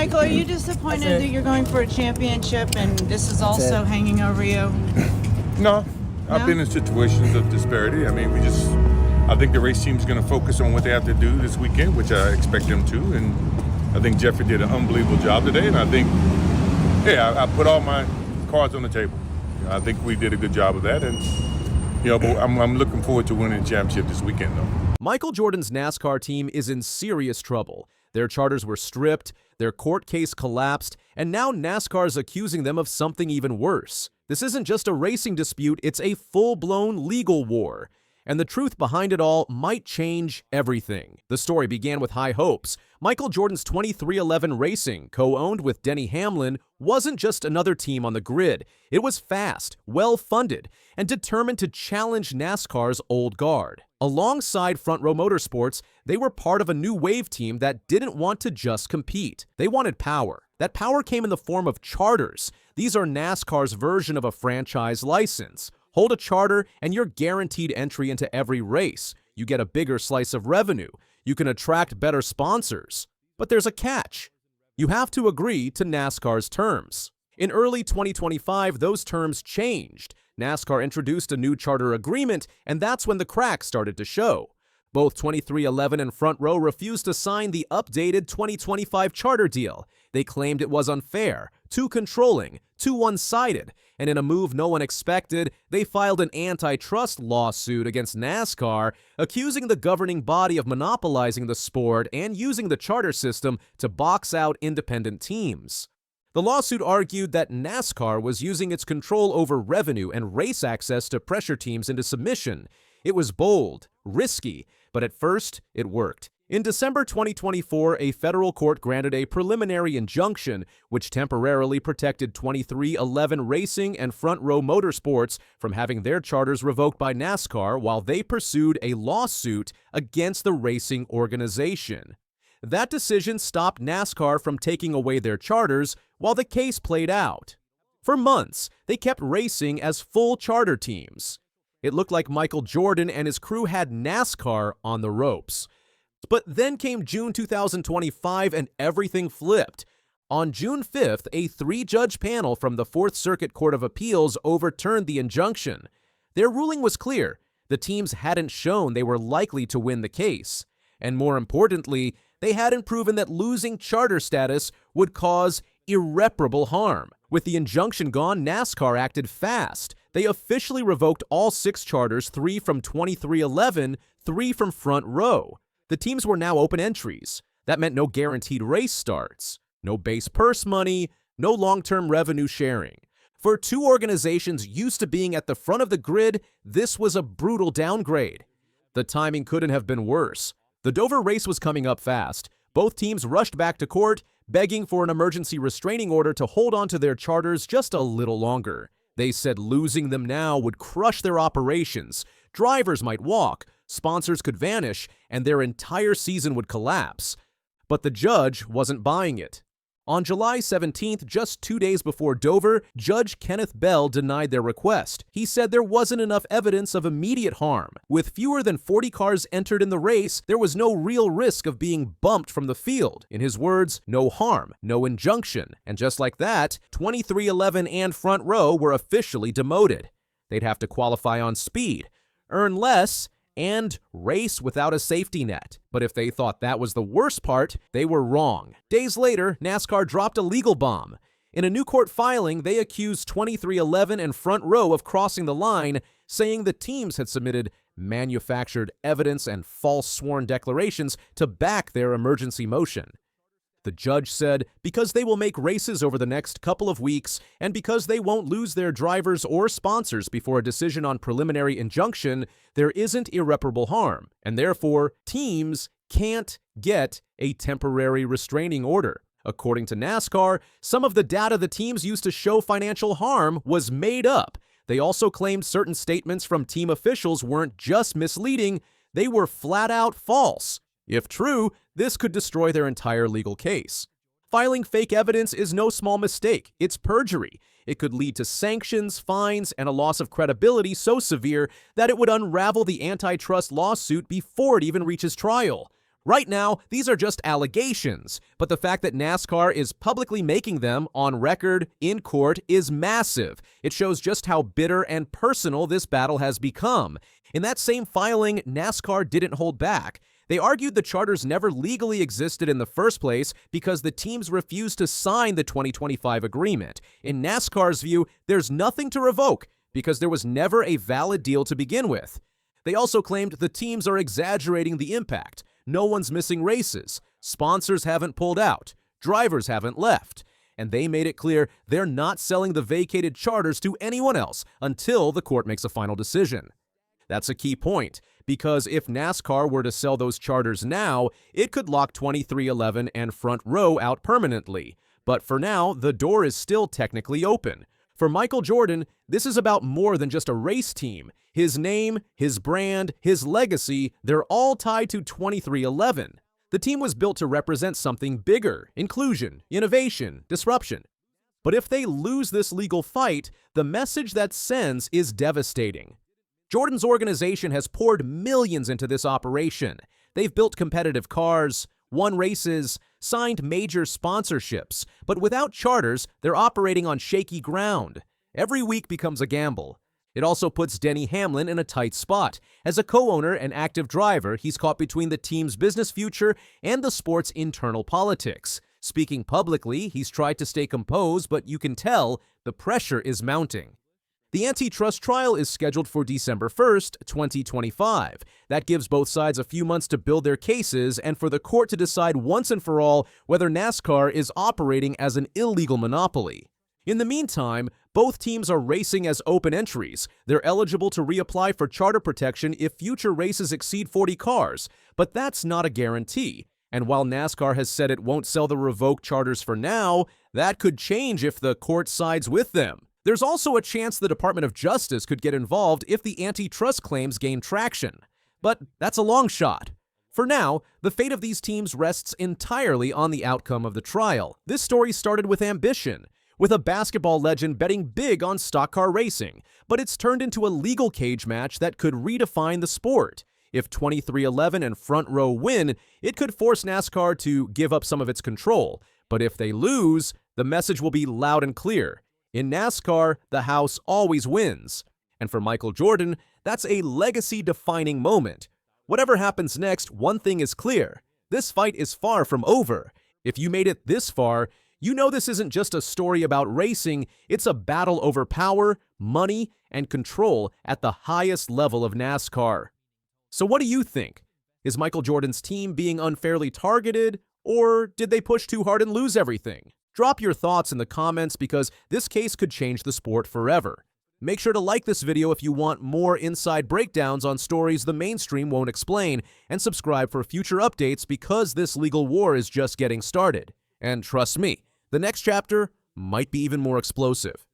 Michael, are you disappointed that you're going for a championship and this is also hanging over you? No, I've been in situations of disparity. I mean, I think the race team's going to focus on what they have to do this weekend, which I expect them to. And I think Jeffrey did an unbelievable job today. And I think, I put all my cards on the table. I think we did a good job of that. And, but I'm looking forward to winning the championship this weekend, though. Michael Jordan's NASCAR team is in serious trouble. Their charters were stripped, their court case collapsed, and now NASCAR is accusing them of something even worse. This isn't just a racing dispute, it's a full-blown legal war. And the truth behind it all might change everything. The story began with high hopes. Michael Jordan's 2311 Racing, co-owned with Denny Hamlin, wasn't just another team on the grid. It was fast, well-funded, and determined to challenge NASCAR's old guard. Alongside Front Row Motorsports, they were part of a new wave team that didn't want to just compete. They wanted power. That power came in the form of charters. These are NASCAR's version of a franchise license. Hold a charter and you're guaranteed entry into every race. You get a bigger slice of revenue. You can attract better sponsors. But there's a catch. You have to agree to NASCAR's terms. In early 2025, those terms changed. NASCAR introduced a new charter agreement, and that's when the cracks started to show. Both 2311 and Front Row refused to sign the updated 2025 charter deal. They claimed it was unfair, too controlling, too one-sided, and in a move no one expected, they filed an antitrust lawsuit against NASCAR, accusing the governing body of monopolizing the sport and using the charter system to box out independent teams. The lawsuit argued that NASCAR was using its control over revenue and race access to pressure teams into submission. It was bold, risky, but at first, it worked. In December 2024, a federal court granted a preliminary injunction which temporarily protected 2311 Racing and Front Row Motorsports from having their charters revoked by NASCAR while they pursued a lawsuit against the racing organization. That decision stopped NASCAR from taking away their charters while the case played out. For months, they kept racing as full charter teams. It looked like Michael Jordan and his crew had NASCAR on the ropes. But then came June 2025 and everything flipped. On June 5th, a 3-judge panel from the Fourth Circuit Court of Appeals overturned the injunction. Their ruling was clear. The teams hadn't shown they were likely to win the case. And more importantly, they hadn't proven that losing charter status would cause irreparable harm. With the injunction gone, NASCAR acted fast. They officially revoked all 6 charters, 3 from 2311, 3 from Front Row. The teams were now open entries. That meant no guaranteed race starts, no base purse money, no long-term revenue sharing. For two organizations used to being at the front of the grid, this was a brutal downgrade. The timing couldn't have been worse. The Dover race was coming up fast. Both teams rushed back to court, begging for an emergency restraining order to hold on to their charters just a little longer. They said losing them now would crush their operations. Drivers might walk, sponsors could vanish, and their entire season would collapse. But the judge wasn't buying it. On July 17th, just 2 days before Dover, Judge Kenneth Bell denied their request. He said there wasn't enough evidence of immediate harm. With fewer than 40 cars entered in the race, there was no real risk of being bumped from the field. In his words, no harm, no injunction. And just like that, 2311 and Front Row were officially demoted. They'd have to qualify on speed, earn less, and race without a safety net. But if they thought that was the worst part, they were wrong. Days later, NASCAR dropped a legal bomb. In a new court filing, they accused 2311 and Front Row of crossing the line, saying the teams had submitted manufactured evidence and false sworn declarations to back their emergency motion. The judge said because they will make races over the next couple of weeks and because they won't lose their drivers or sponsors before a decision on preliminary injunction, there isn't irreparable harm, and therefore teams can't get a temporary restraining order. According to NASCAR, some of the data the teams used to show financial harm was made up. They also claimed certain statements from team officials weren't just misleading, they were flat out false. If true, this could destroy their entire legal case. Filing fake evidence is no small mistake. It's perjury. It could lead to sanctions, fines, and a loss of credibility so severe that it would unravel the antitrust lawsuit before it even reaches trial. Right now, these are just allegations, but the fact that NASCAR is publicly making them on record in court is massive. It shows just how bitter and personal this battle has become. In that same filing, NASCAR didn't hold back. They argued the charters never legally existed in the first place because the teams refused to sign the 2025 agreement. In NASCAR's view, there's nothing to revoke because there was never a valid deal to begin with. They also claimed the teams are exaggerating the impact. No one's missing races, sponsors haven't pulled out, drivers haven't left, and they made it clear they're not selling the vacated charters to anyone else until the court makes a final decision. That's a key point, because if NASCAR were to sell those charters now, it could lock 2311 and Front Row out permanently. But for now, the door is still technically open. For Michael Jordan, this is about more than just a race team. His name, his brand, his legacy, they're all tied to 2311. The team was built to represent something bigger: inclusion, innovation, disruption. But if they lose this legal fight, the message that sends is devastating. Jordan's organization has poured millions into this operation. They've built competitive cars, won races, signed major sponsorships, but without charters, they're operating on shaky ground. Every week becomes a gamble. It also puts Denny Hamlin in a tight spot. As a co-owner and active driver, he's caught between the team's business future and the sport's internal politics. Speaking publicly, he's tried to stay composed, but you can tell the pressure is mounting. The antitrust trial is scheduled for December 1st, 2025. That gives both sides a few months to build their cases and for the court to decide once and for all whether NASCAR is operating as an illegal monopoly. In the meantime, both teams are racing as open entries. They're eligible to reapply for charter protection if future races exceed 40 cars, but that's not a guarantee. And while NASCAR has said it won't sell the revoked charters for now, that could change if the court sides with them. There's also a chance the Department of Justice could get involved if the antitrust claims gain traction. But that's a long shot. For now, the fate of these teams rests entirely on the outcome of the trial. This story started with ambition, with a basketball legend betting big on stock car racing, but it's turned into a legal cage match that could redefine the sport. If 2311 and Front Row win, it could force NASCAR to give up some of its control. But if they lose, the message will be loud and clear. In NASCAR, the house always wins. And for Michael Jordan, that's a legacy-defining moment. Whatever happens next, one thing is clear: this fight is far from over. If you made it this far, you know this isn't just a story about racing, it's a battle over power, money, and control at the highest level of NASCAR. So what do you think? Is Michael Jordan's team being unfairly targeted, or did they push too hard and lose everything? Drop your thoughts in the comments because this case could change the sport forever. Make sure to like this video if you want more inside breakdowns on stories the mainstream won't explain, and subscribe for future updates because this legal war is just getting started. And trust me, the next chapter might be even more explosive.